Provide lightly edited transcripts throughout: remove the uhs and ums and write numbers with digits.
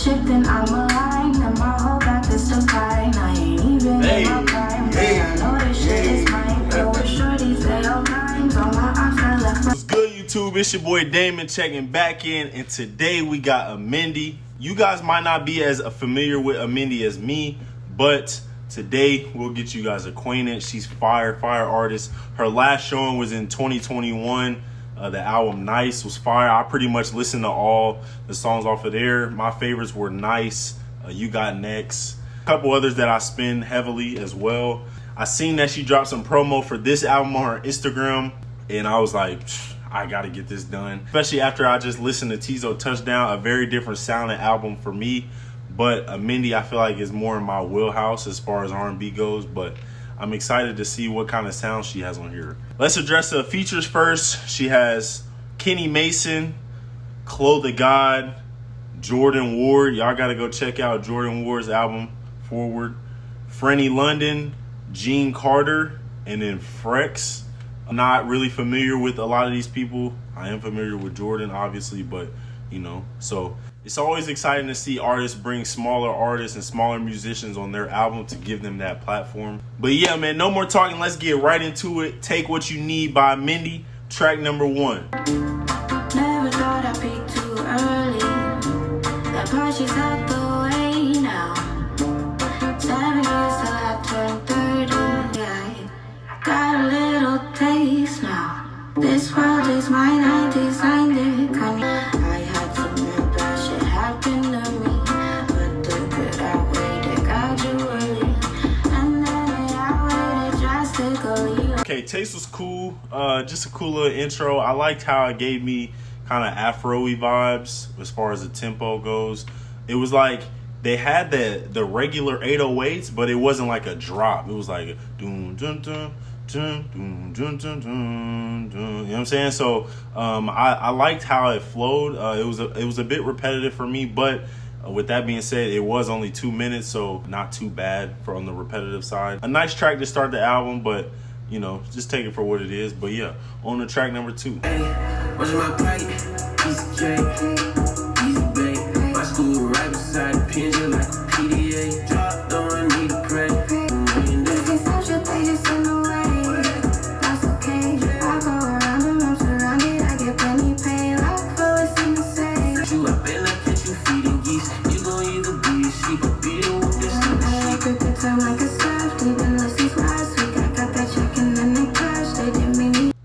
shifting, I'm aligned, and my whole back is to fine. I ain't even in my prime, but I know this shit is mine. Go with shorties, they all kinds, all my arms got left. What's good, YouTube? It's your boy Damon checking back in, and today we got AMINDI. You guys might not be as familiar with AMINDI as me, but today we'll get you guys acquainted. She's fire artist. Her last showing was in 2021. The album Nice was fire. I pretty much listened to all the songs off of there. My favorites were Nice, You Got Next, a couple others that I spin heavily as well. I seen that she dropped some promo for this album on her Instagram, and I was like, I gotta get this done. Especially after I just listened to Tizo Touchdown, a very different sounding album for me. But AMINDI, I feel like, is more in my wheelhouse as far as R&B goes, but I'm excited to see what kind of sound she has on here. Let's address the features first. She has Kenny Mason, Chloe the God, Jordan Ward. Y'all gotta go check out Jordan Ward's album, Forward. Frenny London, Gene Carter, and then Frex. I'm not really familiar with a lot of these people. I am familiar with Jordan, obviously, but you know, so it's always exciting to see artists bring smaller artists and smaller musicians on their album to give them that platform. But yeah, man, no more talking. Let's get right into it. Take What You Need by AMINDI, track number 1. Never thought I'd peak too early. That party's out the way now. 7 years till I turn 30. Yeah, got a little taste now. This world is mine, I designed it. I had to admit that shit happened to me, but the good outweighed it gradually, and then it outweighed it drastically. Okay, Taste was cool. Just a cool little intro. I liked how it gave me kind of Afro-y vibes as far as the tempo goes. It was like they had the regular 808s, but it wasn't like a drop. It was like a doom dun dun dun dun dun dun dun dun. You know what I'm saying? So I liked how it flowed. It was a bit repetitive for me, but with that being said, it was only 2 minutes, so not too bad for on the repetitive side. A nice track to start the album, but you know, just take it for what it is. But yeah, on to track number 2. Hey, what's my plate? Easy J, easy bake. My school right beside the pigeon like a PDA. Drop, don't need to pray.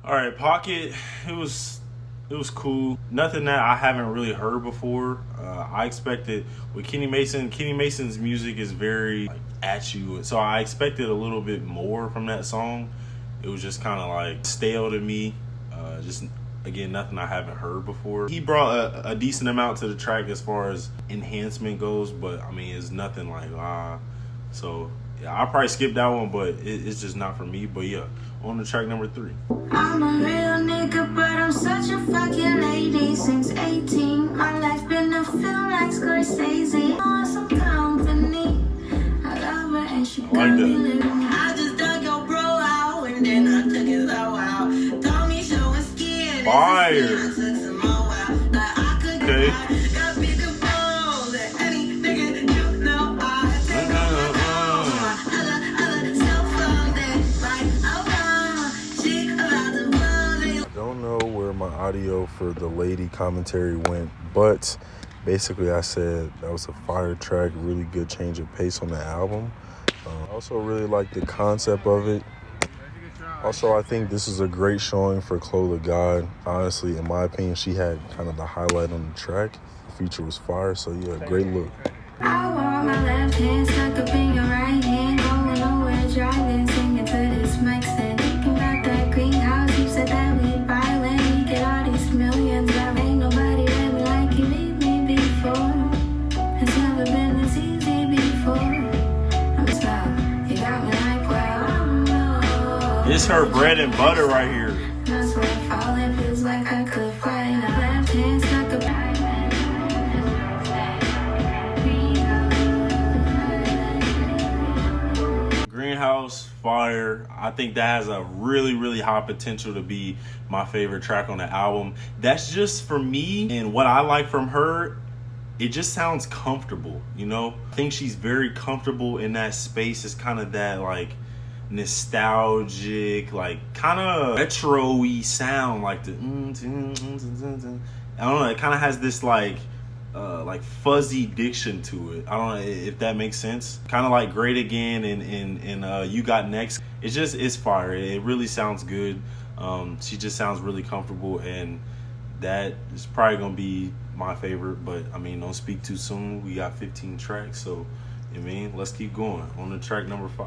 Alright, Pocket, it was cool. Nothing that I haven't really heard before. I expected with Kenny Mason's music is very like, at you, so I expected a little bit more from that song. It was just kind of like stale to me. Just again, nothing I haven't heard before. He brought a decent amount to the track as far as enhancement goes, but I mean, it's nothing like so yeah, I'll probably skip that one, but it's just not for me. But yeah, on to track number 3. I'm a real nigga, but I'm such a fucking lady. Since 18, my life been a film like Scorsese. I want some company. I love her and she got me living. I just dug your bro out and then I took his out. Told me showing skin. Fire. I took some more out. Like I could Okay. got bigger balls than any nigga you know. Don't know where my audio for the lady commentary went, but basically I said that was a fire track, really good change of pace on the album. I also really like the concept of it. Also, I think this is a great showing for Chloe the God. Honestly, in my opinion, she had kind of the highlight on the track. The feature was fire, so yeah, great look. I want my left hand stuck up in your right hand, going nowhere, driving, singing to this mic stand. Thinking about that greenhouse, you said that we'd buy land, we get all these millions, but ain't nobody that we like you leave me before. It's never been this easy before. I'm slow, you got me like, well, I'm low. It's her bread and butter right here. That's where I fall, it feels like I could fly in a left hand stuck up. Greenhouse, fire. I think that has a really high potential to be my favorite track on the album. That's just for me, and what I like from her it just sounds comfortable, you know? I think she's very comfortable in that space. It's kind of that like nostalgic, like kind of retro-y sound, like the I don't know, it kind of has this like fuzzy diction to it. I don't know if that makes sense. Kind of like Great Again and You Got Next. It's fire. It really sounds good. She just sounds really comfortable, and that is probably gonna be my favorite. But I mean, don't speak too soon. We got 15 tracks, so I mean, let's keep going on to track number 5.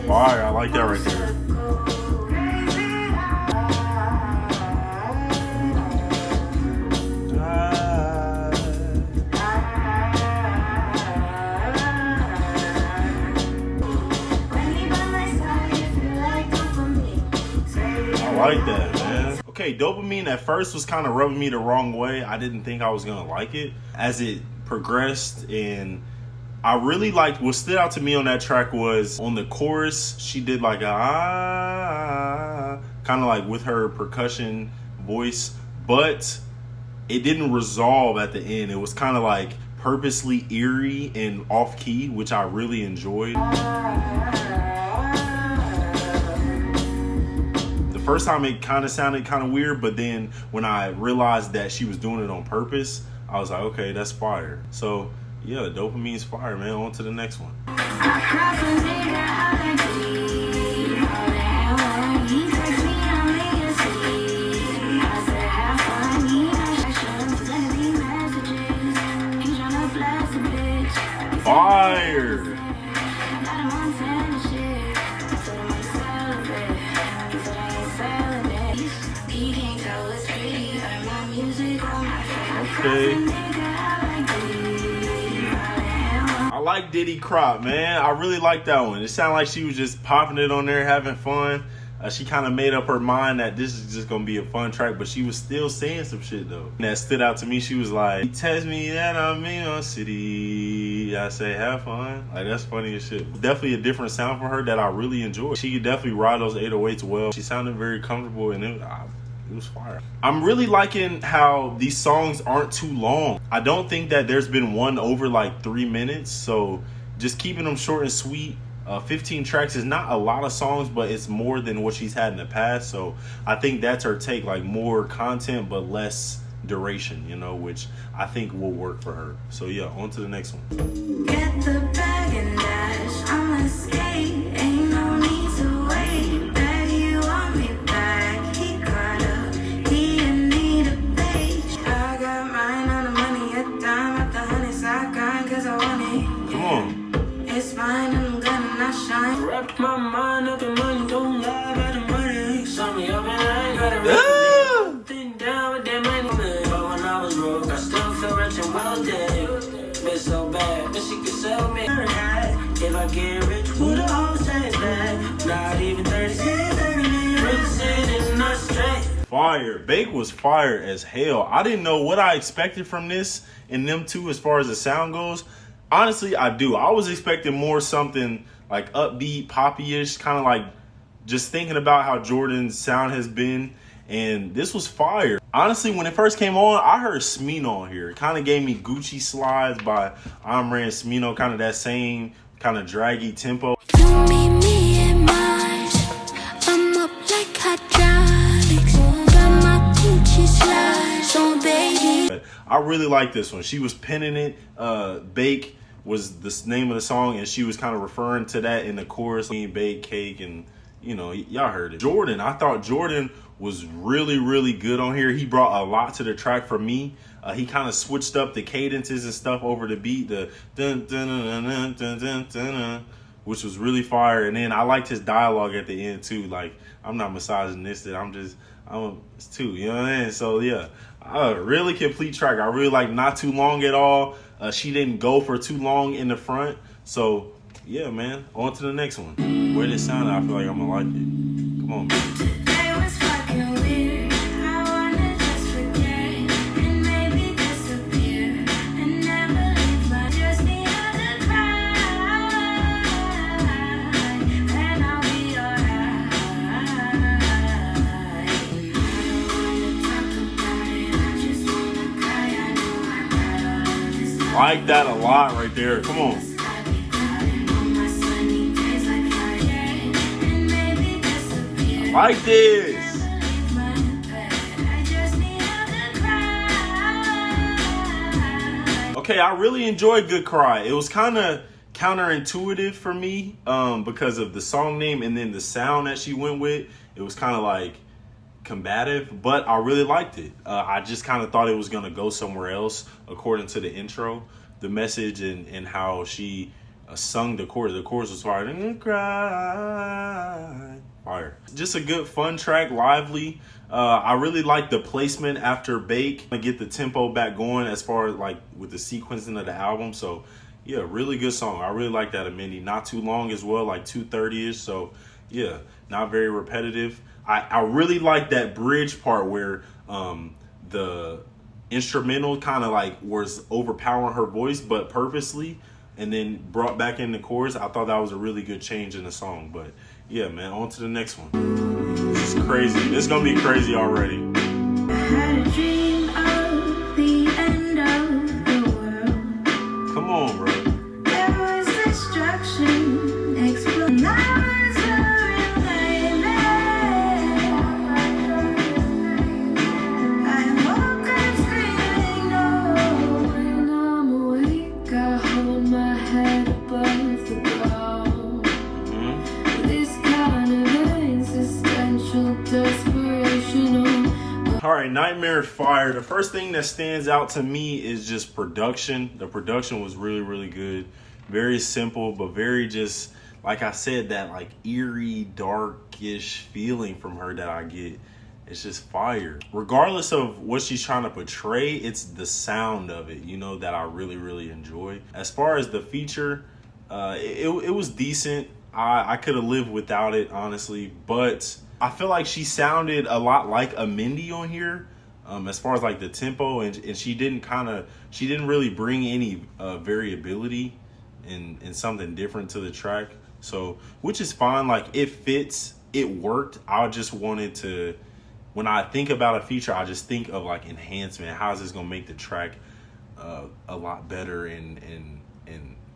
Fire, I like that right there. I like that, man. Okay, Dopamine at first was kind of rubbing me the wrong way. I didn't think I was gonna like it. As it progressed, and I really liked, what stood out to me on that track was on the chorus, she did like a kind of like with her percussion voice, but it didn't resolve at the end. It was kind of like purposely eerie and off key, which I really enjoyed. First time it kind of sounded kind of weird, but then when I realized that she was doing it on purpose, I was like, okay, that's fire. So yeah, Dopamine's fire, man. On to the next one. Fire. Okay. I like Diddy Crop, man. I really like that one. It sounded like she was just popping it on there, having fun. She kind of made up her mind that this is just gonna be a fun track, but she was still saying some shit though. And that stood out to me. She was like, "He tells me that I'm in a city. I say have fun." Like, that's funny as shit. Definitely a different sound for her that I really enjoyed. She could definitely ride those 808s well. She sounded very comfortable, and it was fire. I'm really liking how these songs aren't too long. I don't think that there's been one over like 3 minutes, so just keeping them short and sweet. 15 tracks is not a lot of songs, but it's more than what she's had in the past, so I think that's her take, like more content but less duration, you know, which I think will work for her. So yeah, on to the next one. Get the bag and dash, I'ma skate, ain't no need to wait. Beg you want me back, he caught up, he in need of page. I got mine on the money, a dime at the honey, so I grind cause I want it. Come on. It's mine and I'm gonna not shine. Wrap my mind up in money, don't lie about the money. Saw me up and I ain't got a Think down with that money. But when I was broke, I still feel rich and wealthy. Been so bad, but she could sell me. If I get rich, who the whole change that? Not even 30 cents, really said it's not straight. Fire. Bake was fire as hell. I didn't know what I expected from this and them two as far as the sound goes. Honestly, I do. I was expecting more something like upbeat, poppy-ish, kind of like just thinking about how Jordan's sound has been, and this was fire. Honestly, when it first came on, I heard Smino on here. It kind of gave me Gucci Slides by Amre and Smino, kind of that same kind of draggy tempo. You meet me in Mars, I'm up like hydraulics, got my Gucci slides on, baby. But I really like this one. She was penning it. Bake was the name of the song, and she was kind of referring to that in the chorus. Bake, cake, and you know, y'all heard it. Jordan, I thought Jordan was really, really good on here. He brought a lot to the track for me. He kind of switched up the cadences and stuff over the beat, the dun dun dun dun dun dun dun, which was really fire. And then I liked his dialogue at the end too. Like, I'm not misogynistic. It's too, you know what I mean? So yeah, a really complete track. I really like not too long at all. She didn't go for too long in the front. So yeah, man, on to the next one. Where this sound, I feel like I'm gonna like it. Come on, man. Today was fucking weird. I wanna just forget and maybe disappear. And Like that a lot right there. Come on. I like this. Okay, I really enjoyed Good Cry. It was kind of counterintuitive for me because of the song name and then the sound that she went with. It was kind of like combative, but I really liked it. I just kind of thought it was going to go somewhere else according to the intro. The message and how she sung the chorus. The chorus was fire. And cry. Fire. Just a good fun track, lively. I really like the placement after Bake to get the tempo back going as far as like with the sequencing of the album. So yeah, really good song. I really like that AMINDI. Not too long as well, like 2:30-ish. So yeah, not very repetitive. I really like that bridge part where the instrumental kind of like was overpowering her voice, but purposely, and then brought back in the chorus. I thought that was a really good change in the song. But yeah, man, on to the next one. This is crazy. This is gonna be crazy already. I had a dream of the end of the world. Come on, bro. There was destruction, explosion. I was hurrying, baby. I woke up screaming, no. When I'm awake, I hold my head above the ground. This kind of existential desperation. All right, Nightmare Fire. The first thing that stands out to me is just production. The production was really, really good. Very simple, but very just, like I said, that like eerie, darkish feeling from her that I get. It's just fire. Regardless of what she's trying to portray, it's the sound of it, you know, that I really, really enjoy. As far as the feature, it was decent. I could have lived without it, honestly, but I feel like she sounded a lot like AMINDI on here, as far as like the tempo, and she didn't really bring any variability and something different to the track. So, which is fine. Like it fits, it worked. I just wanted to, when I think about a feature, I just think of like enhancement. How is this gonna make the track a lot better and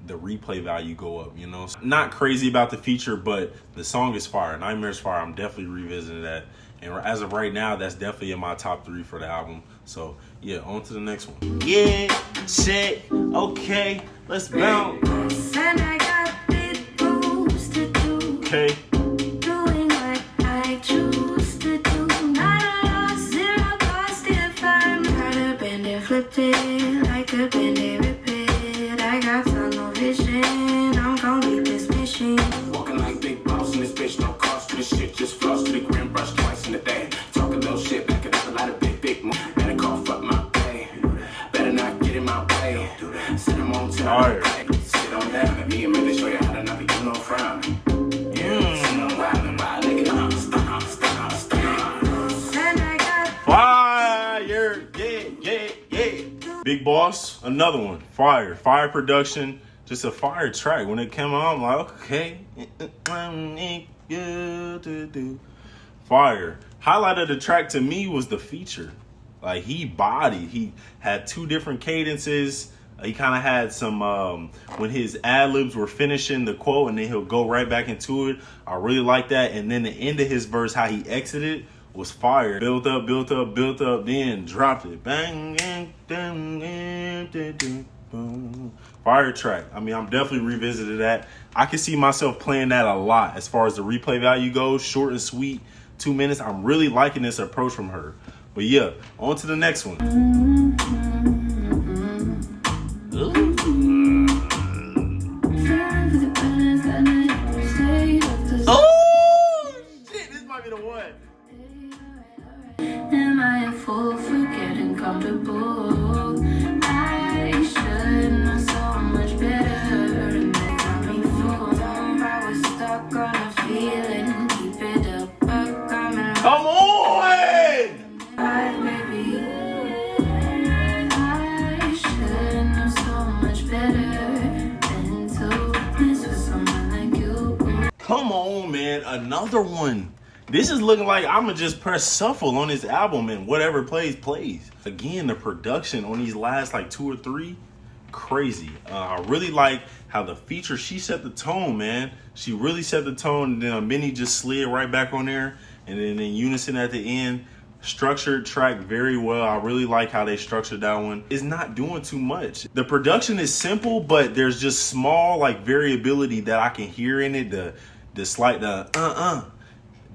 the replay value go up, you know? Not crazy about the feature, but the song is fire. Nightmare's fire. I'm definitely revisiting that. And as of right now, that's definitely in my top 3 for the album. So yeah, on to the next one. Yeah, shit, okay, let's bounce. And I got big moves to do. Okay. Doing what I choose to do. Not a loss, zero cost if I'm got a band-aid, flipped it like a band-aid, rip it. I got tunnel vision, I'm gon' beat this mission. Walking like big boss in this bitch, no cost to this shit. Just floss to the grim brush twice in a day. Talking little shit, back it up a lot of big moves. Better call fuck my pay. Better not get in my way. Send them on to the play. Sit on down and me and me show you how to not be doing no frown. Fire, yeah. Big Boss, another one. Fire production, just a fire track. When it came out, I'm like, okay. Fire. Highlight of the track to me was the feature. Like he had 2 different cadences. He kind of had some, when his ad-libs were finishing the quote and then he'll go right back into it. I really like that. And then the end of his verse, how he exited, was fire. Built up, then dropped it. Bang, boom. Fire track. I mean, I'm definitely revisited that. I can see myself playing that a lot as far as the replay value goes. Short and sweet, 2 minutes. I'm really liking this approach from her. But yeah, on to the next one. Oh, shit, this might be the one. Am I a fool for getting comfortable? I should know so much better. And they got me fooled. I was stuck on a feeling. Keep it up, but coming. Come on! Baby, I should know so much better than to mess with someone like you. Come on, man, another one. This is looking like I'm gonna just press shuffle on this album and whatever plays. Again, the production on these last like 2 or 3, crazy. I really like how the feature, she set the tone, man. She really set the tone, and then AMINDI just slid right back on there, and then in unison at the end. Structured track very well. I really like how they structured that one. It's not doing too much. The production is simple, but there's just small like variability that I can hear in it. The slight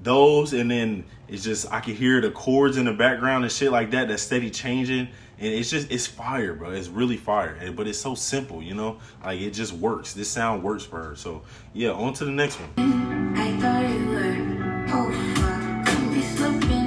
those, and then it's just I can hear the chords in the background and shit like that. That's steady changing, and it's fire, bro. It's really fire, but it's so simple, you know. Like it just works. This sound works for her. So yeah, on to the next one. I thought you were, oh fuck, could be slipping.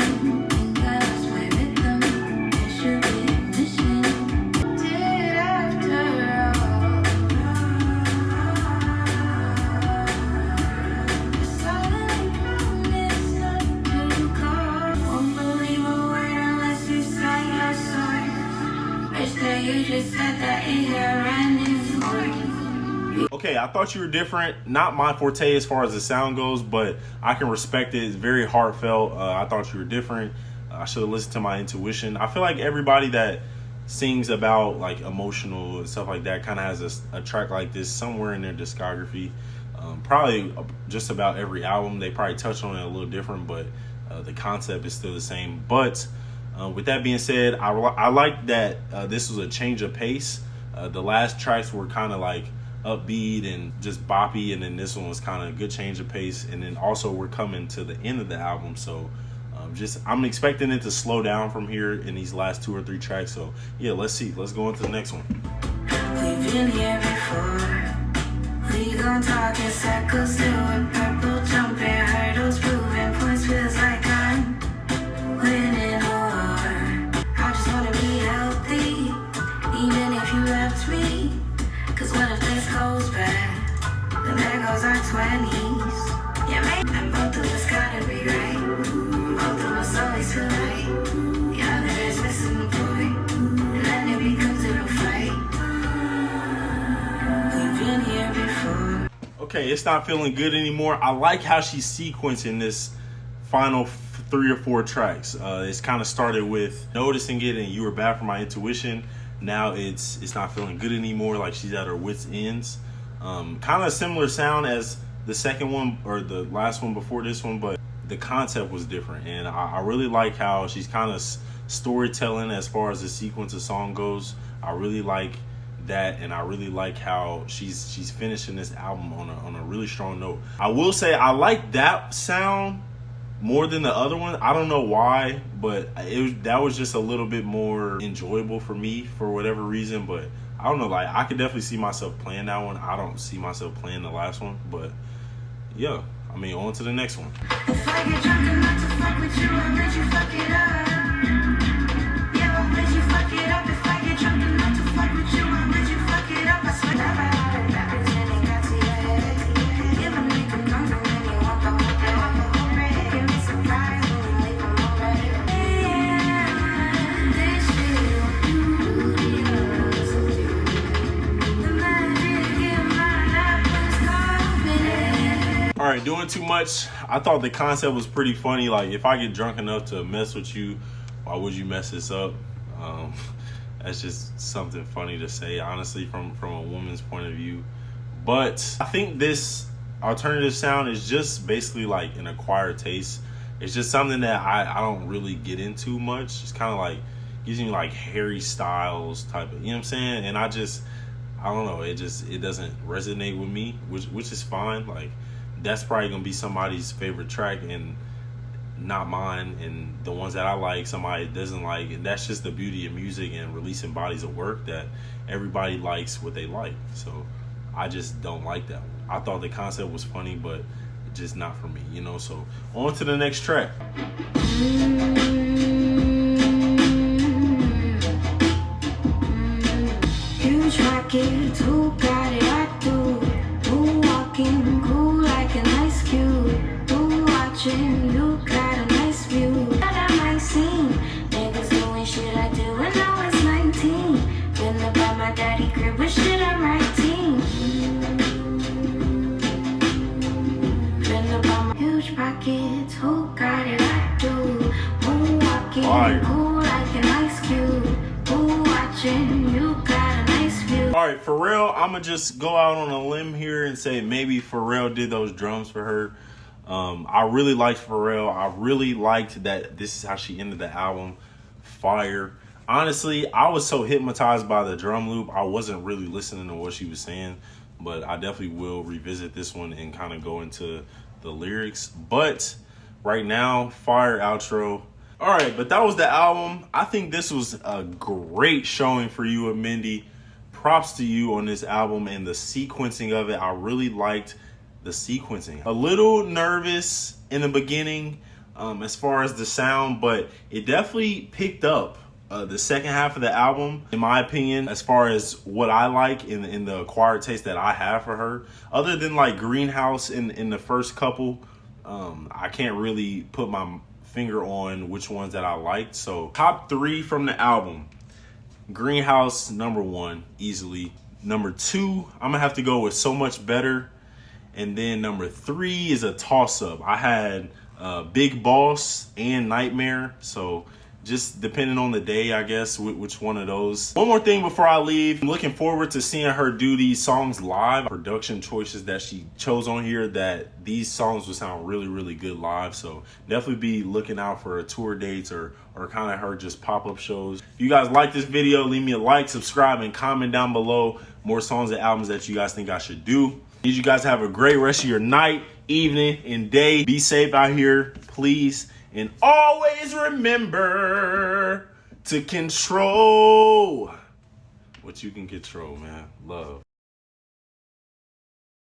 Okay, I thought you were different. Not my forte as far as the sound goes, but I can respect it. It's very heartfelt. I thought you were different. I should have listened to my intuition. I feel like everybody that sings about like emotional and stuff like that kind of has a track like this somewhere in their discography. Probably just about every album. They probably touch on it a little different, but the concept is still the same. But with that being said, I like that this was a change of pace. The last tracks were kind of like upbeat and just boppy, and then this one was kind of a good change of pace. And then also we're coming to the end of the album, so I'm expecting it to slow down from here in these last 2 or 3 tracks. So yeah, let's see. Let's go into the next one. We've been here before. We gon' talk in circles, doing purple, jumping hurdles, proving points. Feels like I'm winning a war. I just wanna be healthy, even if you left me. Cause what if this goes bad? Then there goes our 20s. Yeah, maybe. And both of us gotta be right. Both of us always feel right. The other is missing the point. And then it becomes a real fight. We've been here before. Okay, it's not feeling good anymore. I like how she's sequencing this final 3 or 4 tracks. It's kind of started with noticing it and you were bad for my intuition. Now it's not feeling good anymore, like she's at her wits' ends. Kind of a similar sound as the second one or the last one before this one, but the concept was different. And I really like how she's kind of storytelling as far as the sequence of song goes. I really like that, and I really like how she's finishing this album on a really strong note. I will say I like that sound more than the other one. I don't know why, but that was just a little bit more enjoyable for me for whatever reason. But I don't know, like I could definitely see myself playing that one. I don't see myself playing the last one, but yeah, I mean, on to the next one. If I get drunk enough to fuck with you, I'll let you fuck it up. Yeah, I'll let you fuck it up. If I get drunk enough to fuck with you, I'll let you fuck it up. I swear that pretending got to your head. Give a nigga drunk and then you want the whole day. Give me surprise when you leave them already. Yeah, this shit will do. The magic in my life was confident. All right, doing too much. I thought the concept was pretty funny. Like, if I get drunk enough to mess with you, why would you mess this up? That's just something funny to say, honestly, from a woman's point of view. But I think this alternative sound is just basically like an acquired taste. It's just something that I don't really get into much. It's kind of like gives me like Harry Styles type of, you know what I'm saying? And I don't know, it doesn't resonate with me, which is fine. Like, that's probably gonna be somebody's favorite track and not mine, and the ones that I like somebody doesn't like. And that's just the beauty of music and releasing bodies of work, that everybody likes what they like. So I just don't like that one. I thought the concept was funny, but just not for me, you know. So on to the next track. Huge rocket, who got it? I do. Who walking cool like an ice cube? Who watching? You got a nice view. That I might seen niggas doing shit I did when I was 19. Been about my daddy crib with shit I'm writing. Been about my huge pockets, who got it? I do. Who walking Fire. cool like an ice cube? Who watching? You got a nice view. All right, Pharrell, I'm gonna just go out on a limb here and say maybe Pharrell did those drums for her. I really liked Pharrell. I really liked that this is how she ended the album. Fire. Honestly, I was so hypnotized by the drum loop, I wasn't really listening to what she was saying, but I definitely will revisit this one and kind of go into the lyrics. But right now, fire outro. All right, but that was the album. I think this was a great showing for you, AMINDI. Props to you on this album and the sequencing of it. I really liked the sequencing. A little nervous in the beginning as far as the sound, but it definitely picked up the second half of the album, in my opinion, as far as what I like in the acquired taste that I have for her. Other than like Greenhouse in the first couple, I can't really put my finger on which ones that I liked. So top 3 from the album. Greenhouse, number 1, easily. Number 2, I'm gonna have to go with So Much Better. And then number 3 is a toss-up. I had Big Boss and Nightmare. So just depending on the day, I guess, which one of those. One more thing before I leave. I'm looking forward to seeing her do these songs live. Production choices that she chose on here, that these songs would sound really, really good live. So definitely be looking out for tour dates or kind of her just pop-up shows. If you guys like this video, leave me a like, subscribe, and comment down below more songs and albums that you guys think I should do. Need you guys to have a great rest of your night, evening, and day. Be safe out here, please. And always remember to control what you can control, man. Love.